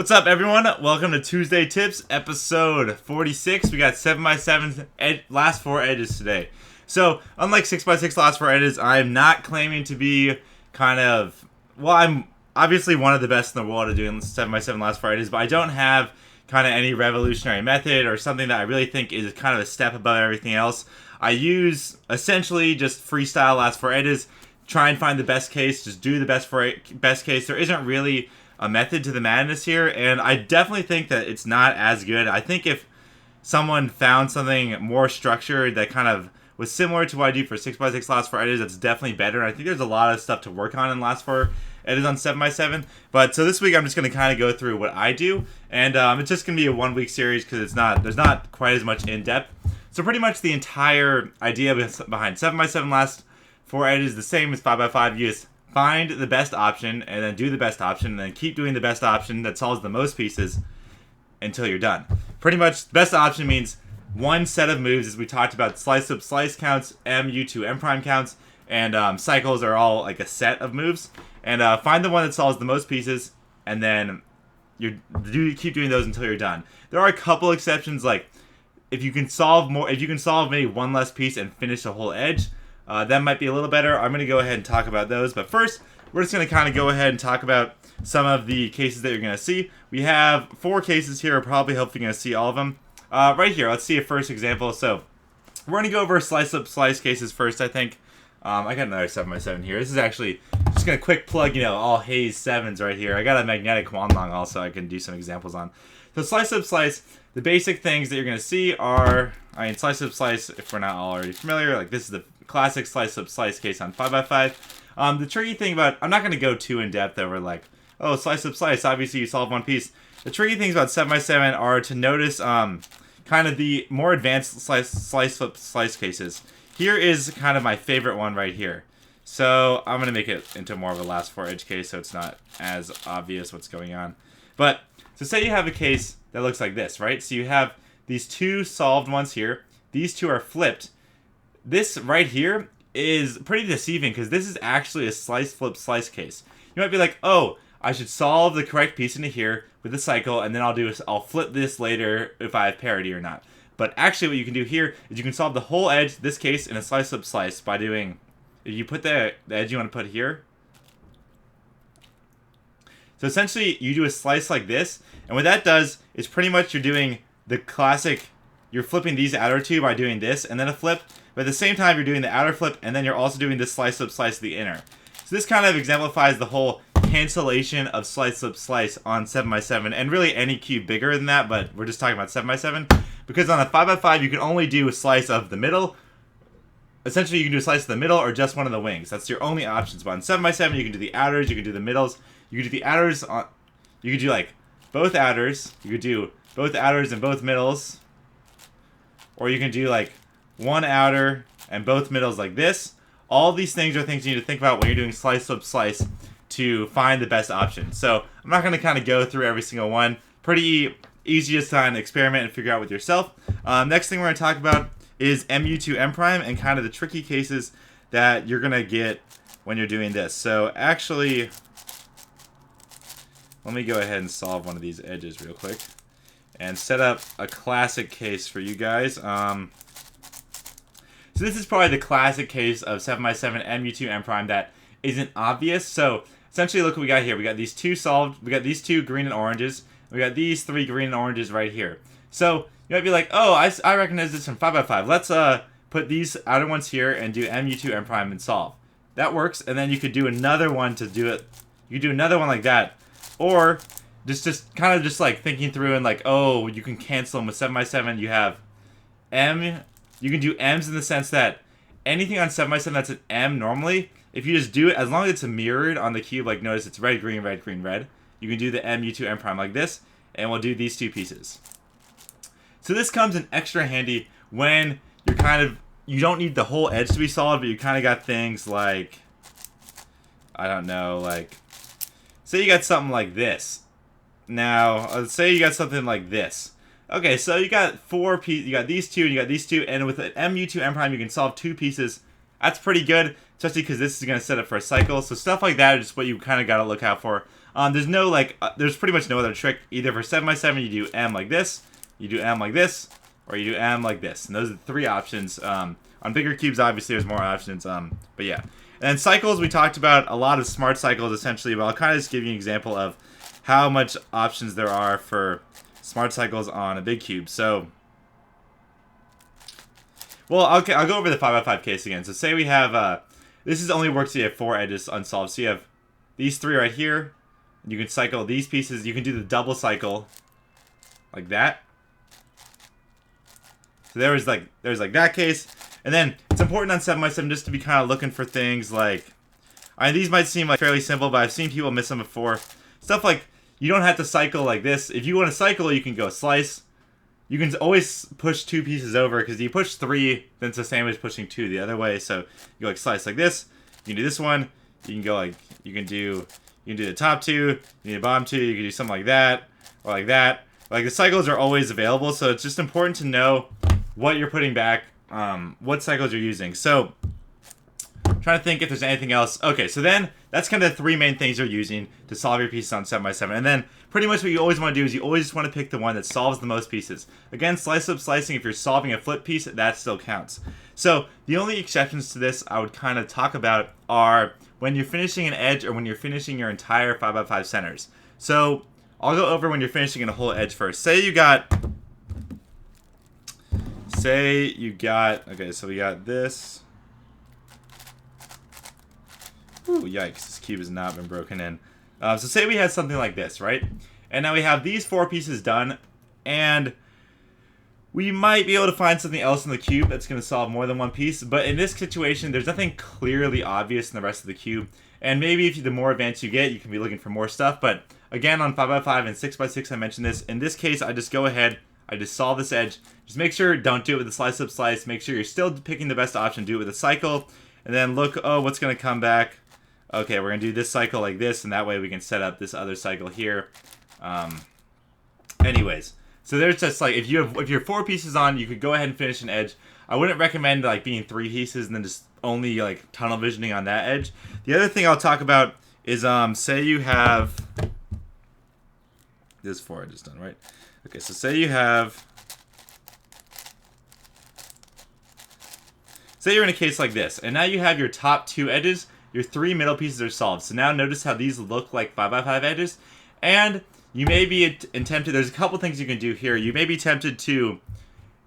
What's up, everyone? Welcome to Tuesday Tips, episode 46. We got 7x7 last 4 edges today. So, unlike 6x6 last 4 edges, I'm not claiming to be I'm obviously one of the best in the world at doing 7x7 last 4 edges, but I don't have kind of any revolutionary method or something that I really think is kind of a step above everything else. I use essentially just freestyle last 4 edges, try and find the best case, just do the best case. There isn't really a method to the madness here, and I definitely think that it's not as good. I think if someone found something more structured that kind of was similar to what I do for 6x6 last 4 edges, that's definitely better. I think there's a lot of stuff to work on in last 4 edges on 7x7. But so this week I'm just going to kind of go through what I do, and it's just going to be a 1 week series because there's not quite as much in depth. So pretty much the entire idea behind 7x7 last 4 edges is the same as 5x5. You just find the best option and then do the best option and then keep doing the best option that solves the most pieces until you're done. Pretty much the best option means one set of moves, as we talked about. Slice up slice counts, M, U2, M prime counts, and cycles are all like a set of moves. And find the one that solves the most pieces, and then you keep doing those until you're done. There are a couple exceptions, like if you can solve maybe one less piece and finish the whole edge, that might be a little better. I'm going to go ahead and talk about those. But first, we're just going to kind of go ahead and talk about some of the cases that you're going to see. We have 4 cases here. Probably hopefully going to see all of them. Right here, let's see a first example. So we're going to go over slice up slice cases first, I think. I got another 7x7 here. This is actually just going to quick plug, all Hayes 7s right here. I got a magnetic Huanglong also I can do some examples on. So slice up slice, the basic things that you're going to see are, slice up slice, if we're not already familiar, like this is the classic slice up slice case on 5x5. The tricky thing about, I'm not going to go too in depth over like, oh, slice up slice, obviously you solve one piece. The tricky things about 7x7 are to notice kind of the more advanced slice up slice cases. Here is kind of my favorite one right here. So I'm going to make it into more of a last 4 edge case so it's not as obvious what's going on. But so say you have a case that looks like this, right? So you have these 2 solved ones here. These 2 are flipped. This right here is pretty deceiving because this is actually a slice flip slice case. You might be like, oh, I should solve the correct piece into here with the cycle, and then I'll flip this later if I have parity or not. But actually what you can do here is you can solve the whole edge, this case, in a slice flip slice by doing, if you put the edge you want to put here. So essentially you do a slice like this, and what that does is pretty much you're doing the classic, you're flipping these outer 2 by doing this and then a flip. But at the same time, you're doing the outer flip, and then you're also doing this slice up slice of the inner. So this kind of exemplifies the whole cancellation of slice up slice on 7x7, and really any cube bigger than that, but we're just talking about 7x7. Because on a 5x5, you can only do a slice of the middle. Essentially, you can do a slice of the middle or just one of the wings. That's your only options. But on 7x7, you can do the outers, you can do the middles. You can do the outers, you could do like both outers. You could do both outers and both middles. Or you can do like one outer and both middles like this. All these things are things you need to think about when you're doing slice flip slice to find the best option. So I'm not going to kind of go through every single one. Pretty easy just to kind of experiment and figure out with yourself. Next thing we're going to talk about is MU2 M prime and kind of the tricky cases that you're going to get when you're doing this. So actually, let me go ahead and solve one of these edges real quick and set up a classic case for you guys. So this is probably the classic case of 7x7 MU2 M prime that isn't obvious. So essentially, look what we got here. We got these 2 solved. We got these 2 green and oranges. We got these 3 green and oranges right here. So you might be like, oh, I recognize this from 5x5. Let's put these outer ones here and do MU2 M prime and solve. That works. And then you could do another one to do it. You could do another one like that. Or just kind of just like thinking through and like, oh, you can cancel them with 7x7. You have M. You can do M's in the sense that anything on 7x7 that's an M normally, if you just do it, as long as it's mirrored on the cube, like notice it's red, green, red, green, red, you can do the MU2 M prime like this, and we'll do these 2 pieces. So this comes in extra handy when you don't need the whole edge to be solved, but you kind of got things like, I don't know, like, say you got something like this. Now, let's say you got something like this. Okay, so you got 4 pieces, you got these 2, and you got these 2, and with an MU2 M prime, you can solve 2 pieces. That's pretty good, especially because this is going to set up for a cycle. So stuff like that is just what you kind of got to look out for There's no like, there's pretty much no other trick. Either for 7x7 you do M like this, you do M like this, or you do M like this. And those are the three options. On bigger cubes, obviously, there's more options. But yeah. And then cycles, we talked about a lot of smart cycles essentially, but I'll kind of just give you an example of how much options there are for smart cycles on a big cube. So, well, I'll go over the 5x5 case again. So say we have, this is only works if you have 4 edges unsolved. So you have these 3 right here. You can cycle these pieces. You can do the double cycle like that. So there's like that case. And then it's important on 7x7 just to be kind of looking for things like, these might seem like fairly simple, but I've seen people miss them before. Stuff like, you don't have to cycle like this. If you want to cycle, you can go slice. You can always push 2 pieces over, because if you push 3, then it's the same as pushing 2 the other way. So you go like slice like this. You can do this one. You can go like, you can do the top 2, you can do the bottom 2, you can do something like that, or like that. Like, the cycles are always available, so it's just important to know what you're putting back, what cycles you're using. So, I'm trying to think if there's anything else. Okay, so then, that's kind of the 3 main things you're using to solve your pieces on 7x7. And then, pretty much what you always want to do is you always just want to pick the one that solves the most pieces. Again, slice-up slicing, if you're solving a flip piece, that still counts. So, the only exceptions to this I would kind of talk about are when you're finishing an edge or when you're finishing your entire 5x5 centers. So, I'll go over when you're finishing a whole edge first. Say you got, okay, so we got this. Ooh, yikes, this cube has not been broken in. So say we had something like this, right? And now we have these 4 pieces done, and we might be able to find something else in the cube that's going to solve more than one piece, but in this situation, there's nothing clearly obvious in the rest of the cube. And maybe if the more advanced you get, you can be looking for more stuff. But again, on 5x5 and 6x6, I mentioned this. In this case, I just go ahead, I just solve this edge. Just make sure, don't do it with a slice-up slice. Make sure you're still picking the best option. Do it with a cycle. And then look, oh, what's going to come back? Okay, we're going to do this cycle like this, and that way we can set up this other cycle here. Anyways, so there's just like, if you're 4 pieces on, you could go ahead and finish an edge. I wouldn't recommend like being 3 pieces and then just only like tunnel visioning on that edge. The other thing I'll talk about is say you have this 4 edges done, right? Okay, so say you have, say you're in a case like this, and now you have your top 2 edges, your 3 middle pieces are solved. So now notice how these look like 5x5 edges, and you may be tempted, there's a couple things you can do here. You may be tempted to,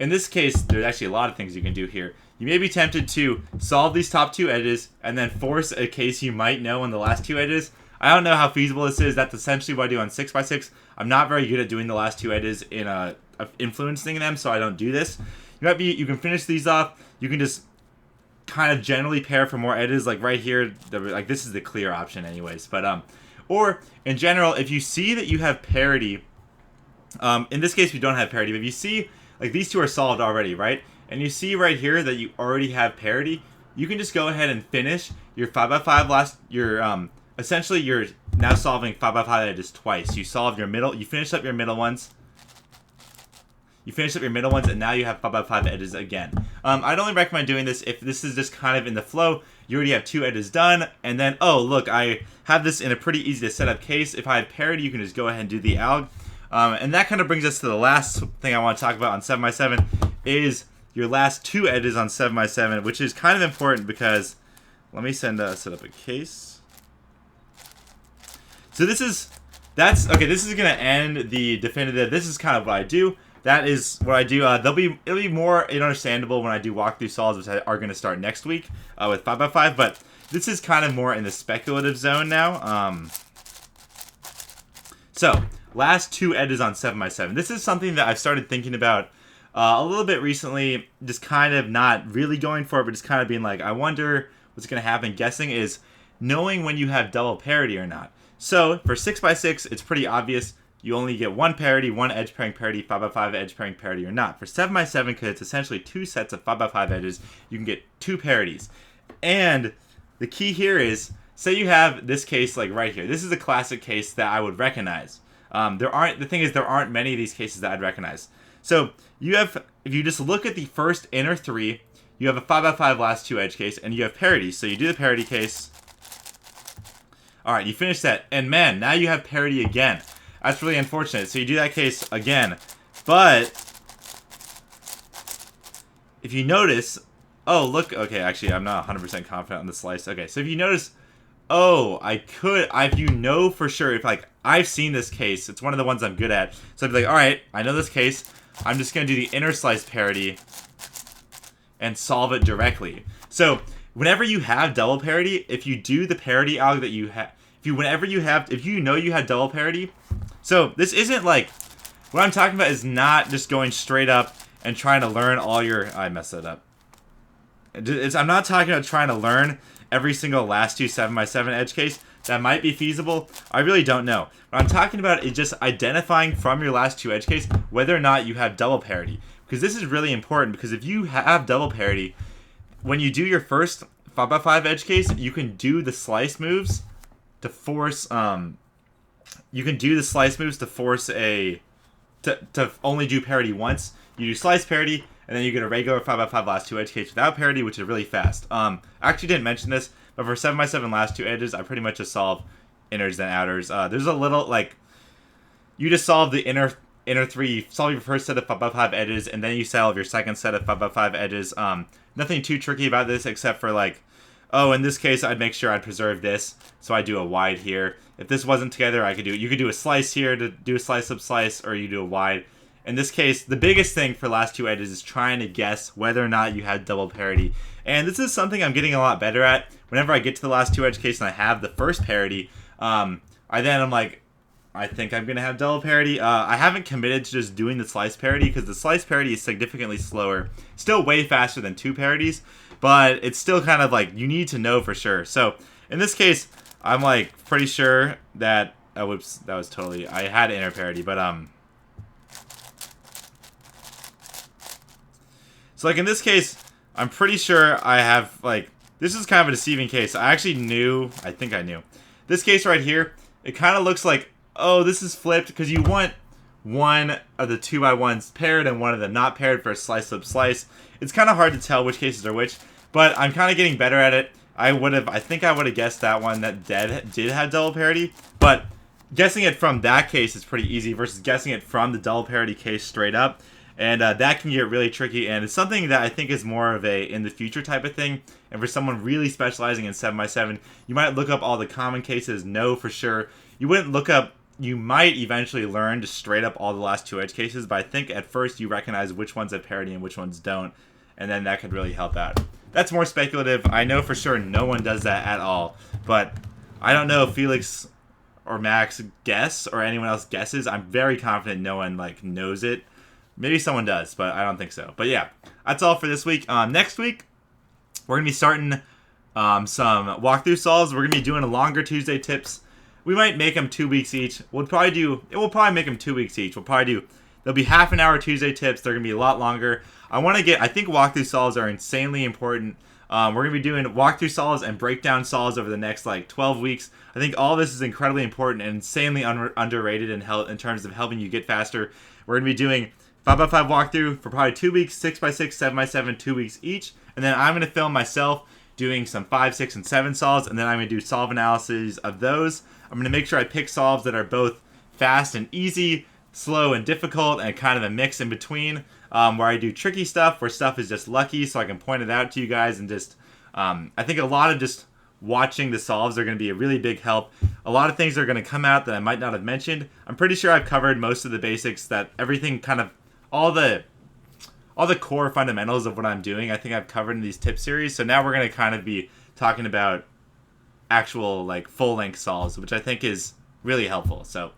in this case, there's actually a lot of things you can do here. You may be tempted to solve these top 2 edges and then force a case you might know on the last 2 edges. I don't know how feasible this is. That's essentially what I do on 6x6. I'm not very good at doing the last 2 edges in influencing them, so I don't do this. You can finish these off. You can just kind of generally pair for more edges, like right here. Like this is the clear option, anyways. But or in general, if you see that you have parity, in this case we don't have parity, but if you see like these 2 are solved already, right? And you see right here that you already have parity, you can just go ahead and finish your 5x5 essentially you're now solving 5x5 edges twice. You solve your middle, you finish up your middle ones. And now you have 5x5 edges again. I'd only recommend doing this if this is just kind of in the flow. You already have 2 edges done, and then, oh, look, I have this in a pretty easy to set up case. If I had parity, you can just go ahead and do the alg. And that kind of brings us to the last thing I want to talk about on 7x7 is your last 2 edges on 7x7, which is kind of important because, let me set up a case. So this is going to end the definitive. This is kind of what I do. That is what I do. It'll be more understandable when I do walkthrough solves, which are going to start next week with 5x5. But this is kind of more in the speculative zone now. So last 2 edges on 7x7. This is something that I've started thinking about a little bit recently. Just kind of not really going for it, but just kind of being like, I wonder what's going to happen. Guessing is knowing when you have double parity or not. So for 6x6, it's pretty obvious. You only get 1 parity, 1 edge pairing parity, 5x5 edge pairing parity or not. For 7x7, because it's essentially 2 sets of 5x5 edges, you can get 2 parities. And the key here is, say you have this case like right here. This is a classic case that I would recognize. The thing is, there aren't many of these cases that I'd recognize. So you have, if you just look at the first inner 3, you have a 5x5 last 2 edge case, and you have parity. So you do the parity case. All right, you finish that, and man, now you have parity again. That's really unfortunate. So you do that case again, but if you notice, oh look, okay, actually I'm not 100% confident on the slice. Okay, so if you notice, oh, you know for sure, if like I've seen this case, it's one of the ones I'm good at. So I'd be like, all right, I know this case. I'm just gonna do the inner slice parity and solve it directly. So whenever you have double parity, if you do the parity alg that you have, if you know you have double parity, so this isn't like, what I'm talking about is not just going straight up and trying to learn all your, I messed it up. I'm not talking about trying to learn every single last two 7x7 edge case. That might be feasible. I really don't know. What I'm talking about is just identifying from your last two edge case whether or not you have double parity. Because this is really important, because if you have double parity, when you do your first 5x5 edge case, you can do the slice moves to force to only do parity once. You do slice parity, and then you get a regular 5x5 last two edge case without parity, which is really fast. I actually didn't mention this, but for 7x7 last two edges, I pretty much just solve inners and outers. There's a little, like, you just solve the inner three, solve your first set of 5x5 edges, and then you solve your second set of 5x5 edges. Nothing too tricky about this, except for, like, oh, in this case, I'd make sure I'd preserve this, so I do a wide here. If this wasn't together, you could do a slice here to do a slice, or you do a wide. In this case, the biggest thing for last two edges is trying to guess whether or not you had double parity. And this is something I'm getting a lot better at. Whenever I get to the last two edge case and I have the first parity, I'm like, I think I'm going to have double parity. I haven't committed to just doing the slice parity, because the slice parity is significantly slower. Still way faster than two parities, but it's still kind of like, you need to know for sure. So in this case, I'm like pretty sure that, oh, whoops, that was totally, I had inner parity, but so like in this case, I'm pretty sure I have, like, this is kind of a deceiving case. I think I knew. This case right here, it kind of looks like, oh, this is flipped, because you want one of the 2x1s paired and one of them not paired for a slice. It's kind of hard to tell which cases are which, but I'm kind of getting better at it. I think I would have guessed that one that did have double parity, but guessing it from that case is pretty easy versus guessing it from the double parity case straight up. And that can get really tricky, and it's something that I think is more of a in the future type of thing. And for someone really specializing in 7x7, you might look up all the common cases, know for sure. You wouldn't look up, you might eventually learn to straight up all the last two edge cases, but I think at first you recognize which ones have parity and which ones don't, and then that could really help out. That's more speculative. I know for sure no one does that at all, but I don't know if Felix or Max guess or anyone else guesses. I'm very confident no one like knows it. Maybe someone does, but I don't think so. But yeah, that's all for this week. Next week, we're going to be starting some walkthrough solves. We're going to be doing a longer Tuesday tips. We might make them 2 weeks each. We'll probably make them 2 weeks each. There'll be half an hour Tuesday tips. They're going to be a lot longer. I think walkthrough solves are insanely important. We're going to be doing walkthrough solves and breakdown solves over the next like 12 weeks. I think all this is incredibly important and insanely underrated in terms of helping you get faster. We're going to be doing 5x5 walkthrough for probably 2 weeks, 6x6, 7x7, 2 weeks each. And then I'm going to film myself doing some 5, 6, and 7 solves, and then I'm going to do solve analyses of those. I'm going to make sure I pick solves that are both fast and easy, slow and difficult, and kind of a mix in between, where I do tricky stuff, where stuff is just lucky, so I can point it out to you guys. And just, I think a lot of just watching the solves are going to be a really big help. A lot of things are going to come out that I might not have mentioned. I'm pretty sure I've covered most of the basics, that everything kind of, all the core fundamentals of what I'm doing, I think I've covered in these tip series. So now we're going to kind of be talking about actual like full-length solves, which I think is really helpful. So,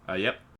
yep.